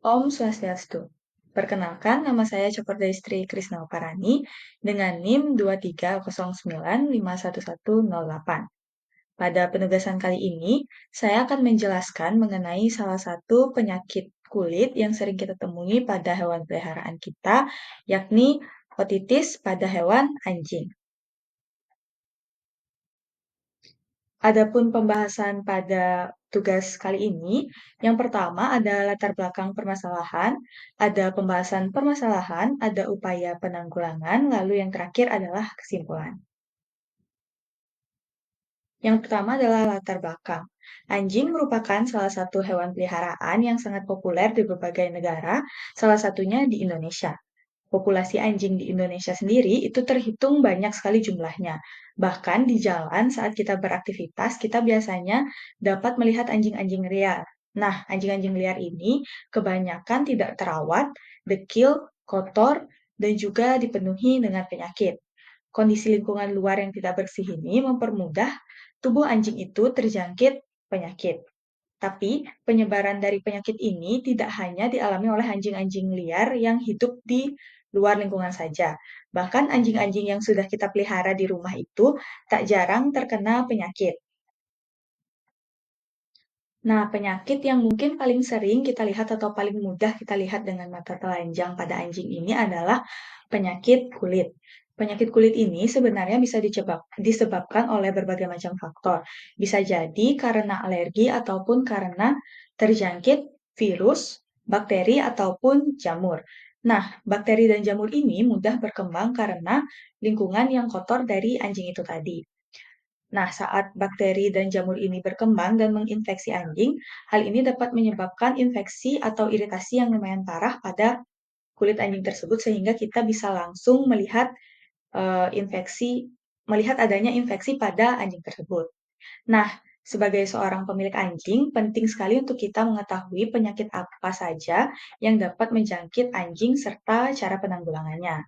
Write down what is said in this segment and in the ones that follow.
Om Swastiastu. Perkenalkan, nama saya Cokrodeistri Krisnaparani dengan NIM 230951108. Pada penugasan kali ini, saya akan menjelaskan mengenai salah satu penyakit kulit yang sering kita temui pada hewan peliharaan kita, yakni otitis pada hewan anjing. Adapun pembahasan pada tugas kali ini, yang pertama ada latar belakang permasalahan, ada pembahasan permasalahan, ada upaya penanggulangan, lalu yang terakhir adalah kesimpulan. Yang pertama adalah latar belakang. Anjing merupakan salah satu hewan peliharaan yang sangat populer di berbagai negara, salah satunya di Indonesia. Populasi anjing di Indonesia sendiri itu terhitung banyak sekali jumlahnya. Bahkan di jalan saat kita beraktivitas, kita biasanya dapat melihat anjing-anjing liar. Nah, anjing-anjing liar ini kebanyakan tidak terawat, dekil, kotor, dan juga dipenuhi dengan penyakit. Kondisi lingkungan luar yang tidak bersih ini mempermudah tubuh anjing itu terjangkit penyakit. Tapi penyebaran dari penyakit ini tidak hanya dialami oleh anjing-anjing liar yang hidup di luar lingkungan saja. Bahkan anjing-anjing yang sudah kita pelihara di rumah itu tak jarang terkena penyakit. Nah, penyakit yang mungkin paling sering kita lihat atau paling mudah kita lihat dengan mata telanjang pada anjing ini adalah penyakit kulit. Penyakit kulit ini sebenarnya bisa disebabkan oleh berbagai macam faktor. Bisa jadi karena alergi ataupun karena terjangkit virus, bakteri, ataupun jamur. Nah, bakteri dan jamur ini mudah berkembang karena lingkungan yang kotor dari anjing itu tadi. Nah, saat bakteri dan jamur ini berkembang dan menginfeksi anjing, hal ini dapat menyebabkan infeksi atau iritasi yang lumayan parah pada kulit anjing tersebut sehingga kita bisa langsung infeksi melihat adanya infeksi pada anjing tersebut. Nah, sebagai seorang pemilik anjing, penting sekali untuk kita mengetahui penyakit apa saja yang dapat menjangkit anjing serta cara penanggulangannya.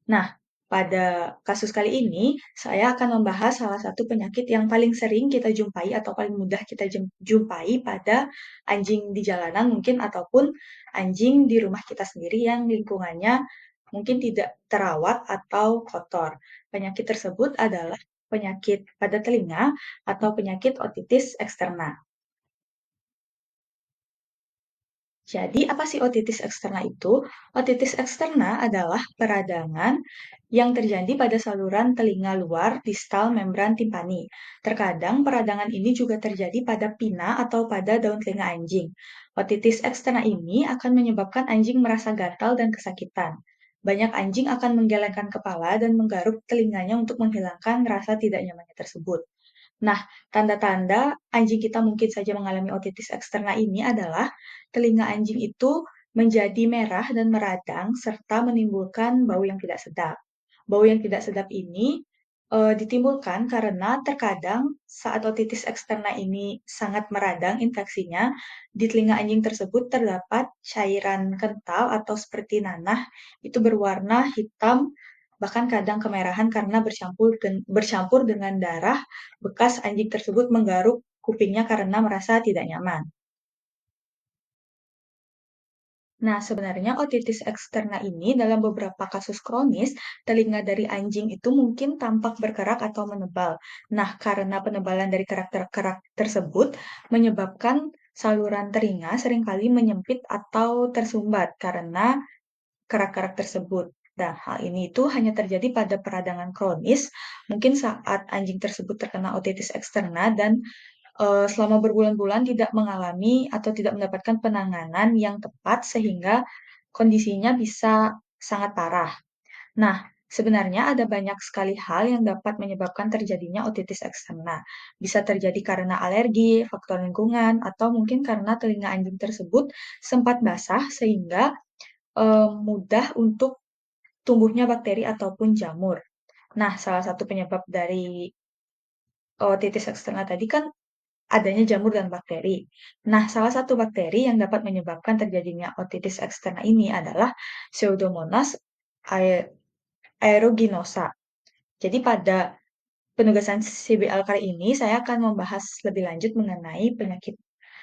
Nah, pada kasus kali ini, saya akan membahas salah satu penyakit yang paling sering kita jumpai atau paling mudah kita jumpai pada anjing di jalanan mungkin ataupun anjing di rumah kita sendiri yang lingkungannya mungkin tidak terawat atau kotor. Penyakit tersebut adalah penyakit pada telinga atau penyakit otitis eksterna. Jadi, apa sih otitis eksterna itu? Otitis eksterna adalah peradangan yang terjadi pada saluran telinga luar distal membran timpani. Terkadang peradangan ini juga terjadi pada pina atau pada daun telinga anjing. Otitis eksterna ini akan menyebabkan anjing merasa gatal dan kesakitan. Banyak anjing akan menggelengkan kepala dan menggaruk telinganya untuk menghilangkan rasa tidak nyamannya tersebut. Nah, tanda-tanda anjing kita mungkin saja mengalami otitis eksterna ini adalah telinga anjing itu menjadi merah dan meradang serta menimbulkan bau yang tidak sedap. Bau yang tidak sedap ini ditimbulkan karena terkadang saat otitis eksterna ini sangat meradang infeksinya, di telinga anjing tersebut terdapat cairan kental atau seperti nanah, itu berwarna hitam, bahkan kadang kemerahan karena bercampur dengan darah bekas anjing tersebut menggaruk kupingnya karena merasa tidak nyaman. Nah, sebenarnya otitis eksterna ini dalam beberapa kasus kronis, telinga dari anjing itu mungkin tampak berkerak atau menebal. Nah, karena penebalan dari kerak-kerak tersebut menyebabkan saluran telinga seringkali menyempit atau tersumbat karena kerak-kerak tersebut. Nah, hal ini itu hanya terjadi pada peradangan kronis, mungkin saat anjing tersebut terkena otitis eksterna dan selama berbulan-bulan tidak mengalami atau tidak mendapatkan penanganan yang tepat sehingga kondisinya bisa sangat parah. Nah, sebenarnya ada banyak sekali hal yang dapat menyebabkan terjadinya otitis eksterna. Bisa terjadi karena alergi, faktor lingkungan, atau mungkin karena telinga anjing tersebut sempat basah sehingga mudah untuk tumbuhnya bakteri ataupun jamur. Nah, salah satu penyebab dari otitis eksterna tadi kan adanya jamur dan bakteri. Nah, salah satu bakteri yang dapat menyebabkan terjadinya otitis eksterna ini adalah Pseudomonas aeruginosa. Jadi pada penugasan CBL kali ini saya akan membahas lebih lanjut mengenai penyakit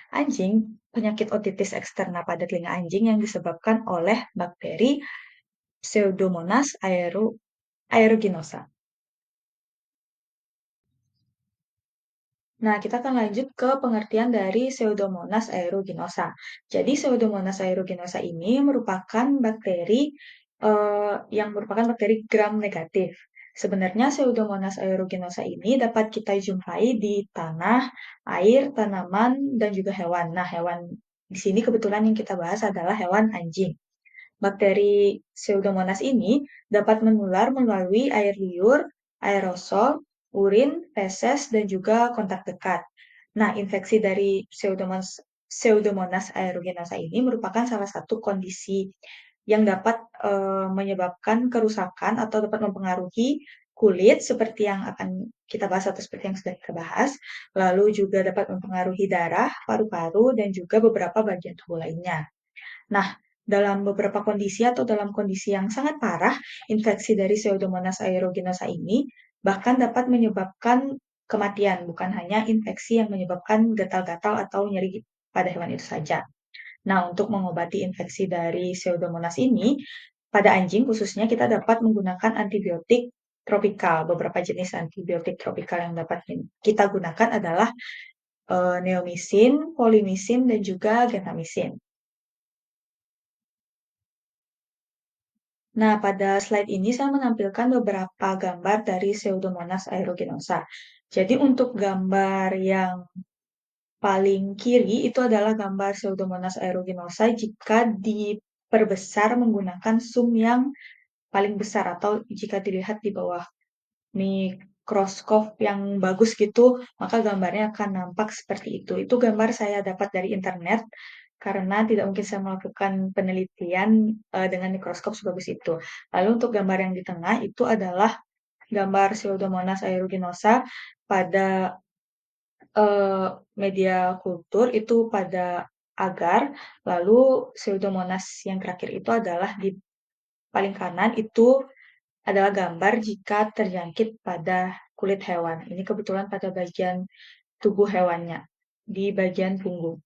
Anjing, penyakit otitis eksterna pada telinga anjing yang disebabkan oleh bakteri Pseudomonas aeruginosa. Nah, kita akan lanjut ke pengertian dari Pseudomonas aeruginosa. Jadi, Pseudomonas aeruginosa ini merupakan bakteri yang merupakan bakteri gram negatif. Sebenarnya Pseudomonas aeruginosa ini dapat kita jumpai di tanah, air, tanaman, dan juga hewan. Nah, hewan di sini kebetulan yang kita bahas adalah hewan anjing. Bakteri Pseudomonas ini dapat menular melalui air liur, aerosol, urin, feses, dan juga kontak dekat. Nah, infeksi dari Pseudomonas aeruginosa ini merupakan salah satu kondisi yang dapat menyebabkan kerusakan atau dapat mempengaruhi kulit seperti yang akan kita bahas atau seperti yang sudah kita bahas, lalu juga dapat mempengaruhi darah, paru-paru, dan juga beberapa bagian tubuh lainnya. Nah, dalam beberapa kondisi atau dalam kondisi yang sangat parah, infeksi dari Pseudomonas aeruginosa ini bahkan dapat menyebabkan kematian, bukan hanya infeksi yang menyebabkan gatal-gatal atau nyeri pada hewan itu saja. Nah, untuk mengobati infeksi dari Pseudomonas ini, pada anjing khususnya kita dapat menggunakan antibiotik tropikal. Beberapa jenis antibiotik tropikal yang dapat kita gunakan adalah neomisin, polimisin, dan juga gentamicin. Nah, pada slide ini saya menampilkan beberapa gambar dari Pseudomonas aeruginosa. Jadi untuk gambar yang paling kiri itu adalah gambar Pseudomonas aeruginosa jika diperbesar menggunakan zoom yang paling besar atau jika dilihat di bawah mikroskop yang bagus gitu, maka gambarnya akan nampak seperti itu. Itu gambar saya dapat dari internet karena tidak mungkin saya melakukan penelitian dengan mikroskop sebagus itu. Lalu untuk gambar yang di tengah itu adalah gambar Pseudomonas aeruginosa pada media kultur itu pada agar, lalu Pseudomonas yang terakhir itu adalah di paling kanan itu adalah gambar jika terjangkit pada kulit hewan. Ini kebetulan pada bagian tubuh hewannya, di bagian punggung.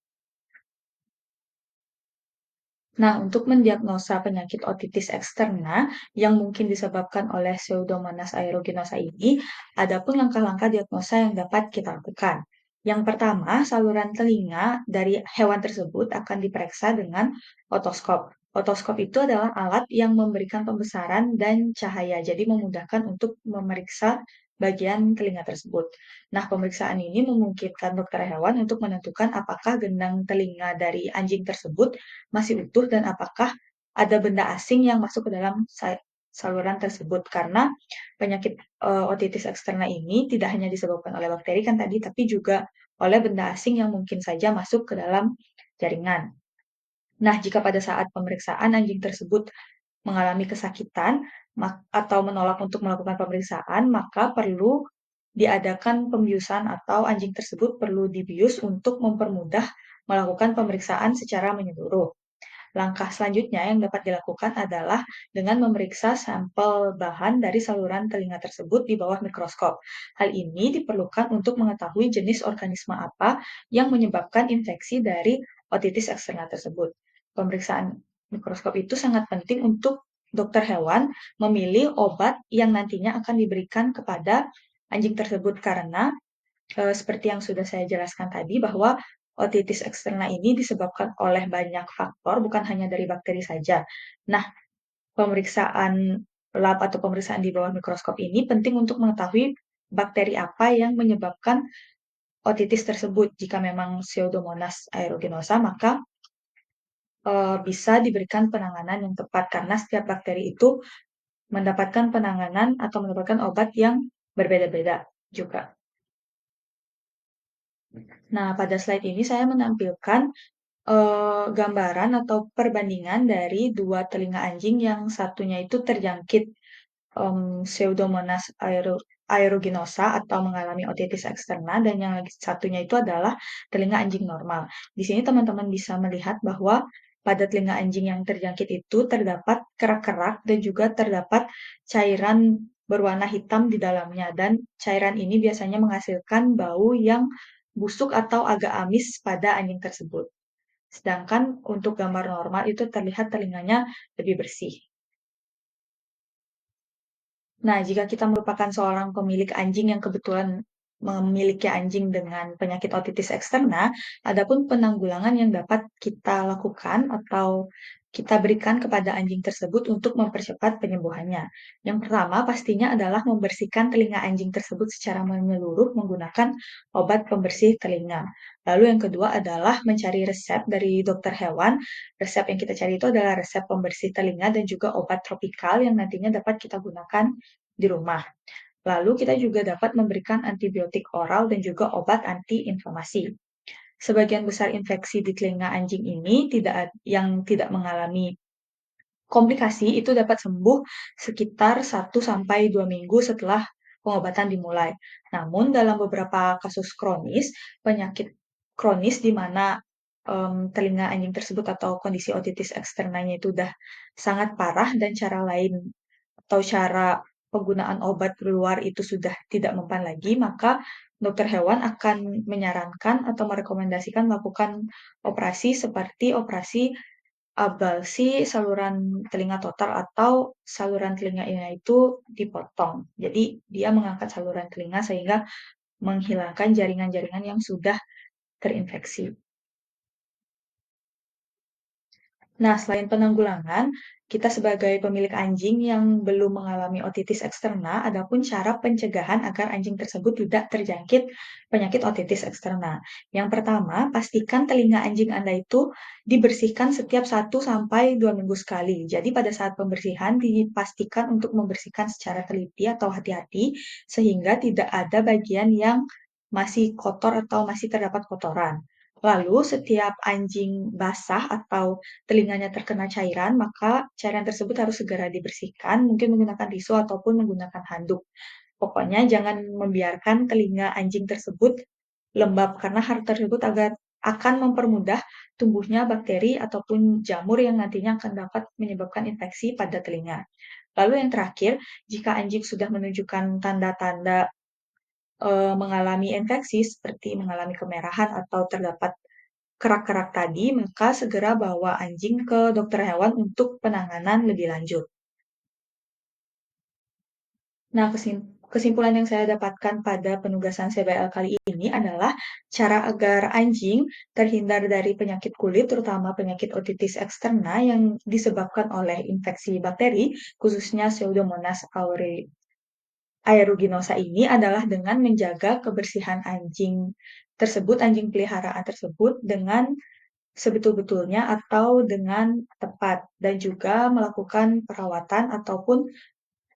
Nah, untuk mendiagnosa penyakit otitis eksterna yang mungkin disebabkan oleh Pseudomonas aeruginosa ini, ada pun langkah-langkah diagnosa yang dapat kita lakukan. Yang pertama, saluran telinga dari hewan tersebut akan diperiksa dengan otoskop. Otoskop itu adalah alat yang memberikan pembesaran dan cahaya, jadi memudahkan untuk memeriksa bagian telinga tersebut. Nah, pemeriksaan ini memungkinkan dokter hewan untuk menentukan apakah gendang telinga dari anjing tersebut masih utuh dan apakah ada benda asing yang masuk ke dalam saluran tersebut. Karena penyakit otitis eksterna ini tidak hanya disebabkan oleh bakteri kan tadi, tapi juga oleh benda asing yang mungkin saja masuk ke dalam jaringan. Nah, jika pada saat pemeriksaan anjing tersebut mengalami kesakitan atau menolak untuk melakukan pemeriksaan, maka perlu diadakan pembiusan atau anjing tersebut perlu dibius untuk mempermudah melakukan pemeriksaan secara menyeluruh. Langkah selanjutnya yang dapat dilakukan adalah dengan memeriksa sampel bahan dari saluran telinga tersebut di bawah mikroskop. Hal ini diperlukan untuk mengetahui jenis organisme apa yang menyebabkan infeksi dari otitis eksterna tersebut. Pemeriksaan mikroskop itu sangat penting untuk dokter hewan memilih obat yang nantinya akan diberikan kepada anjing tersebut karena seperti yang sudah saya jelaskan tadi bahwa otitis eksterna ini disebabkan oleh banyak faktor, bukan hanya dari bakteri saja. Nah, pemeriksaan lab atau pemeriksaan di bawah mikroskop ini penting untuk mengetahui bakteri apa yang menyebabkan otitis tersebut. Jika memang Pseudomonas aeruginosa, maka bisa diberikan penanganan yang tepat karena setiap bakteri itu mendapatkan penanganan atau mendapatkan obat yang berbeda-beda juga. Nah, pada slide ini saya menampilkan gambaran atau perbandingan dari dua telinga anjing yang satunya itu terjangkit Pseudomonas aeruginosa atau mengalami otitis eksterna dan yang lagi satunya itu adalah telinga anjing normal. Di sini teman-teman bisa melihat bahwa pada telinga anjing yang terjangkit itu terdapat kerak-kerak dan juga terdapat cairan berwarna hitam di dalamnya dan cairan ini biasanya menghasilkan bau yang busuk atau agak amis pada anjing tersebut. Sedangkan untuk gambar normal itu terlihat telinganya lebih bersih. Nah, jika kita merupakan seorang pemilik anjing yang kebetulan memiliki anjing dengan penyakit otitis eksterna, adapun penanggulangan yang dapat kita lakukan atau kita berikan kepada anjing tersebut untuk mempercepat penyembuhannya. Yang pertama, pastinya adalah membersihkan telinga anjing tersebut secara menyeluruh menggunakan obat pembersih telinga. Lalu yang kedua adalah mencari resep dari dokter hewan. Resep yang kita cari itu adalah resep pembersih telinga dan juga obat tropikal yang nantinya dapat kita gunakan di rumah. Lalu kita juga dapat memberikan antibiotik oral dan juga obat antiinflamasi. Sebagian besar infeksi di telinga anjing ini yang tidak mengalami komplikasi itu dapat sembuh sekitar 1 sampai 2 minggu setelah pengobatan dimulai. Namun dalam beberapa kasus kronis, penyakit kronis di mana telinga anjing tersebut atau kondisi otitis eksternanya itu udah sangat parah dan cara lain atau cara penggunaan obat luar itu sudah tidak mempan lagi, maka dokter hewan akan menyarankan atau merekomendasikan melakukan operasi seperti operasi ablasi saluran telinga total atau saluran telinganya itu dipotong. Jadi dia mengangkat saluran telinga sehingga menghilangkan jaringan-jaringan yang sudah terinfeksi. Nah, selain penanggulangan, kita sebagai pemilik anjing yang belum mengalami otitis eksterna, ada pun cara pencegahan agar anjing tersebut tidak terjangkit penyakit otitis eksterna. Yang pertama, pastikan telinga anjing Anda itu dibersihkan setiap 1 sampai 2 minggu sekali. Jadi pada saat pembersihan dipastikan untuk membersihkan secara teliti atau hati-hati sehingga tidak ada bagian yang masih kotor atau masih terdapat kotoran. Lalu setiap anjing basah atau telinganya terkena cairan, maka cairan tersebut harus segera dibersihkan, mungkin menggunakan tisu ataupun menggunakan handuk. Pokoknya jangan membiarkan telinga anjing tersebut lembab, karena hal tersebut akan mempermudah tumbuhnya bakteri ataupun jamur yang nantinya akan dapat menyebabkan infeksi pada telinga. Lalu yang terakhir, jika anjing sudah menunjukkan tanda-tanda mengalami infeksi seperti mengalami kemerahan atau terdapat kerak-kerak tadi, maka segera bawa anjing ke dokter hewan untuk penanganan lebih lanjut. Nah, kesimpulan yang saya dapatkan pada penugasan CBL kali ini adalah cara agar anjing terhindar dari penyakit kulit, terutama penyakit otitis eksterna yang disebabkan oleh infeksi bakteri, khususnya Pseudomonas aeruginosa ini adalah dengan menjaga kebersihan anjing tersebut, anjing peliharaan tersebut dengan sebetul-betulnya atau dengan tepat dan juga melakukan perawatan ataupun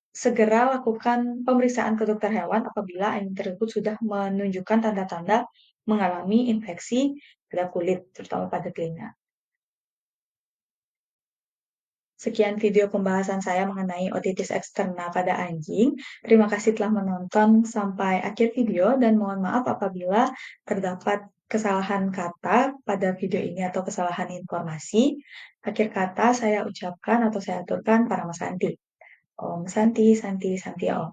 segera lakukan pemeriksaan ke dokter hewan apabila anjing tersebut sudah menunjukkan tanda-tanda mengalami infeksi pada kulit, terutama pada telinga. Sekian video pembahasan saya mengenai otitis eksterna pada anjing. Terima kasih telah menonton sampai akhir video dan mohon maaf apabila terdapat kesalahan kata pada video ini atau kesalahan informasi. Akhir kata saya ucapkan atau saya aturkan para Mas Santi. Om Santi, Santi, Santi Om.